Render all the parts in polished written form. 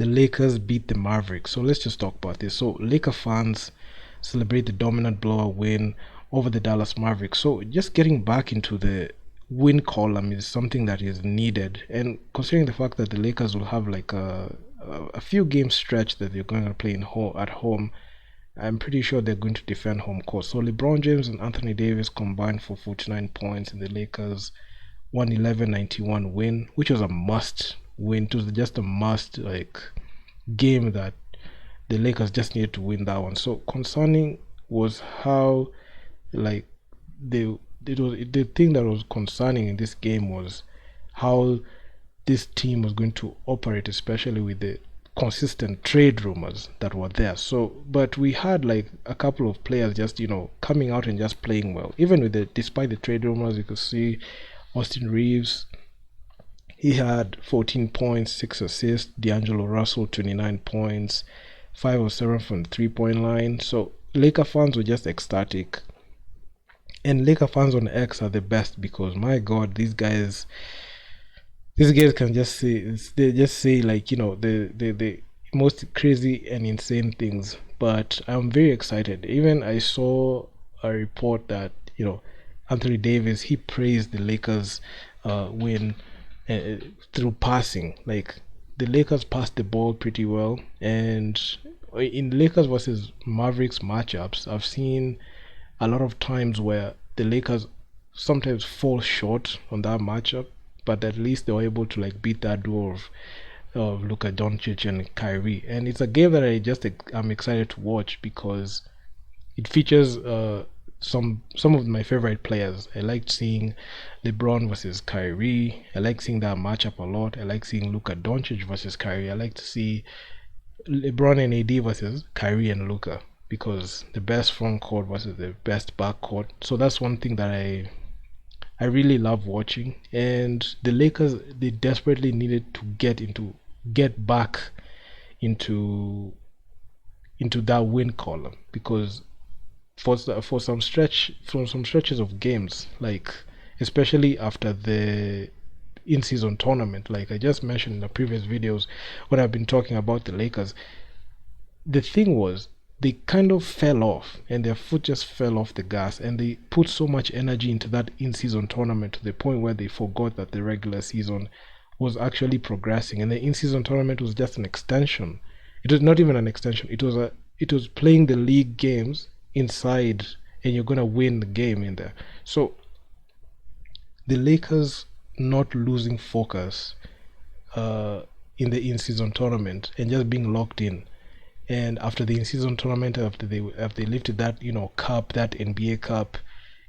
the Lakers beat the Mavericks. So let's just talk about this. So Laker fans celebrate the dominant blowout win over the Dallas Mavericks. So just getting back into the win column is something that is needed, and considering the fact that the Lakers will have like a few game stretch that they're going to play at home, I'm pretty sure they're going to defend home court. So LeBron James and Anthony Davis combined for 49 points in the Lakers 111-91 win, which was a must win. It was just a must game that the Lakers just needed to win that one. So concerning was how like the thing that was concerning in this game was how this team was going to operate, especially with the consistent trade rumors that were there. So, but we had like a couple of players just coming out and just playing well, even with despite the trade rumors. You could see Austin Reeves. He had 14 points, 6 assists. D'Angelo Russell 29 points, 5 or 7 from the 3-point line. So Laker fans were just ecstatic. And Laker fans on X are the best because my God, these guys can just say like the most crazy and insane things. But I'm very excited. Even I saw a report that Anthony Davis, he praised the Lakers win through passing. Like the Lakers passed the ball pretty well, and in Lakers versus Mavericks matchups, I've seen a lot of times where the Lakers sometimes fall short on that matchup, but at least they were able to like beat that duo of Luka Doncic and Kyrie. And it's a game that I'm excited to watch because it features some of my favorite players. I liked seeing LeBron versus Kyrie. I like seeing that matchup a lot. I like seeing Luka Doncic versus Kyrie. I like to see LeBron and AD versus Kyrie and Luka, because the best front court versus the best back court. So that's one thing that I really love watching. And the Lakers, they desperately needed to get back into that win column, because for some stretches of games, like especially after the in-season tournament, like I just mentioned in the previous videos when I've been talking about the Lakers, the thing was they kind of fell off and their foot just fell off the gas, and they put so much energy into that in-season tournament to the point where they forgot that the regular season was actually progressing, and the in-season tournament was just an extension. It was not even an extension. It was playing the league games inside, and you're gonna win the game in there. So the Lakers not losing focus in the in-season tournament and just being locked in. And after the in-season tournament, after they lifted that cup, that NBA cup,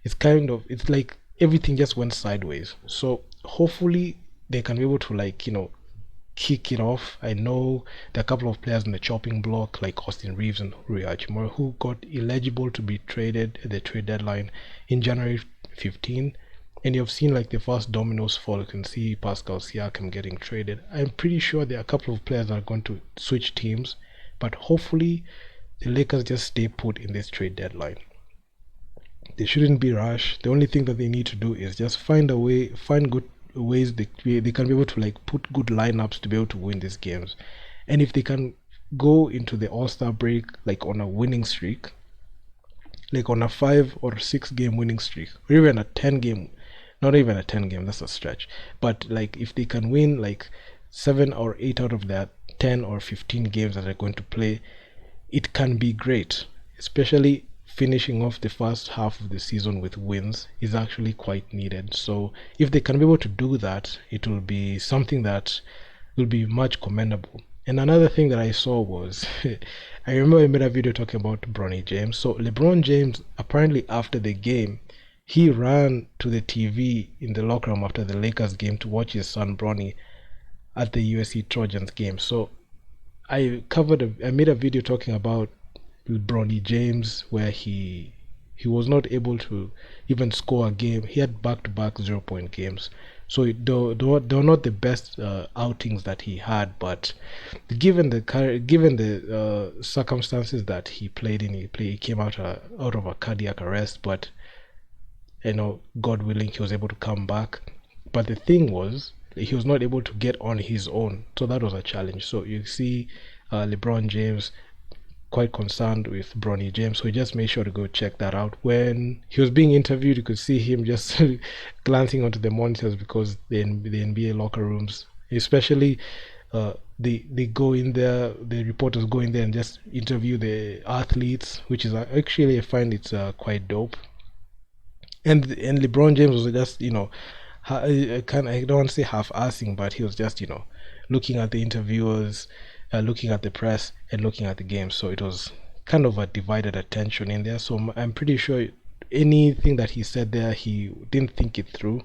it's like everything just went sideways. So hopefully they can be able to kick it off. I know there are a couple of players in the chopping block like Austin Reeves and Rui Hachimura who got eligible to be traded at the trade deadline in January 15, and you've seen like the first dominoes fall. You can see Pascal Siakam getting traded. I'm pretty sure there are a couple of players that are going to switch teams, but hopefully the Lakers just stay put in this trade deadline. They shouldn't be rushed. The only thing that they need to do is just find good ways they can be able to put good lineups to be able to win these games. And if they can go into the All-Star break like on a winning streak, like on a 5 or 6 game winning streak, or even a 10 game, not even a 10 game, that's a stretch, but like if they can win like 7 or 8 out of that 10 or 15 games that they're going to play, it can be great. Especially finishing off the first half of the season with wins is actually quite needed. So if they can be able to do that, it will be something that will be much commendable. And another thing that I saw was I remember I made a video talking about Bronny James. So LeBron James, apparently after the game, he ran to the TV in the locker room after the Lakers game to watch his son Bronny at the USC Trojans game. So I made a video talking about Bronny James, where he was not able to even score a game. He had back-to-back 0-point games. So they were not the best outings that he had, but given the circumstances that he played in, he came out of a cardiac arrest, but God willing, he was able to come back. But the thing was, he was not able to get on his own. So that was a challenge. So you see LeBron James quite concerned with Bronny James, so he just made sure to go check that out. When he was being interviewed, you could see him just glancing onto the monitors because the NBA locker rooms, especially, they go in there, the reporters go in there and just interview the athletes, which is actually, I find it's quite dope. And LeBron James was just, I don't want to say half-assing, but he was just, looking at the interviewers, looking at the press, and looking at the game. So it was kind of a divided attention in there. So I'm pretty sure anything that he said there, he didn't think it through.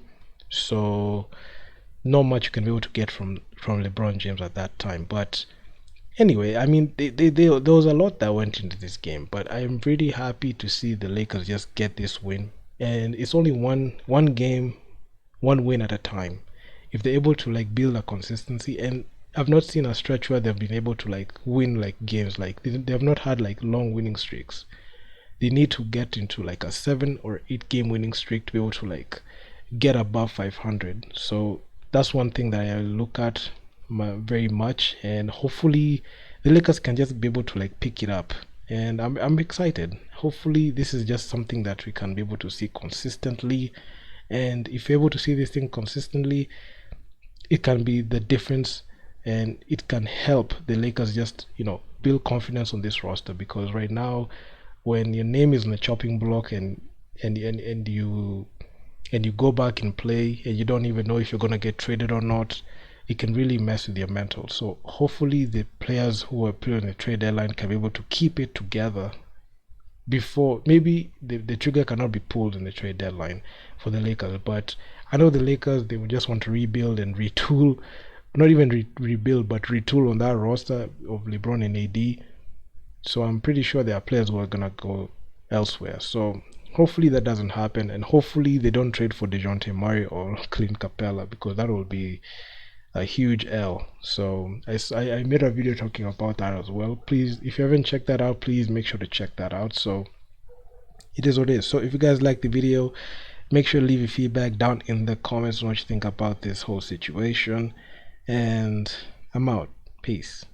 So not much you can be able to get from LeBron James at that time. But anyway, I mean, there was a lot that went into this game, but I'm really happy to see the Lakers just get this win. And it's only one game, one win at a time. If they're able to like build a consistency, and I've not seen a stretch where they've been able to like win like games, like they have not had like long winning streaks. They need to get into like a 7 or 8 game winning streak to be able to like get above 500. So that's one thing that I look at very much, and hopefully the Lakers can just be able to like pick it up. And I'm excited. Hopefully this is just something that we can be able to see consistently. And if you're able to see this thing consistently, it can be the difference, and it can help the Lakers just build confidence on this roster. Because right now, when your name is on the chopping block, and you go back and play and you don't even know if you're going to get traded or not, it can really mess with your mental. So hopefully the players who are put on the trade deadline can be able to keep it together before maybe the trigger cannot be pulled in the trade deadline for the Lakers. But I know the Lakers, they would just want to rebuild and retool, not even rebuild, but retool on that roster of LeBron and AD. So I'm pretty sure there are players who are gonna go elsewhere. So hopefully that doesn't happen, and hopefully they don't trade for DeJounte Murray or Clint Capella, because that will be a huge L. So I made a video talking about that as well. Please, if you haven't checked that out, please make sure to check that out. So it is what it is. So if you guys like the video, make sure to leave your feedback down in the comments on what you think about this whole situation. And I'm out. Peace.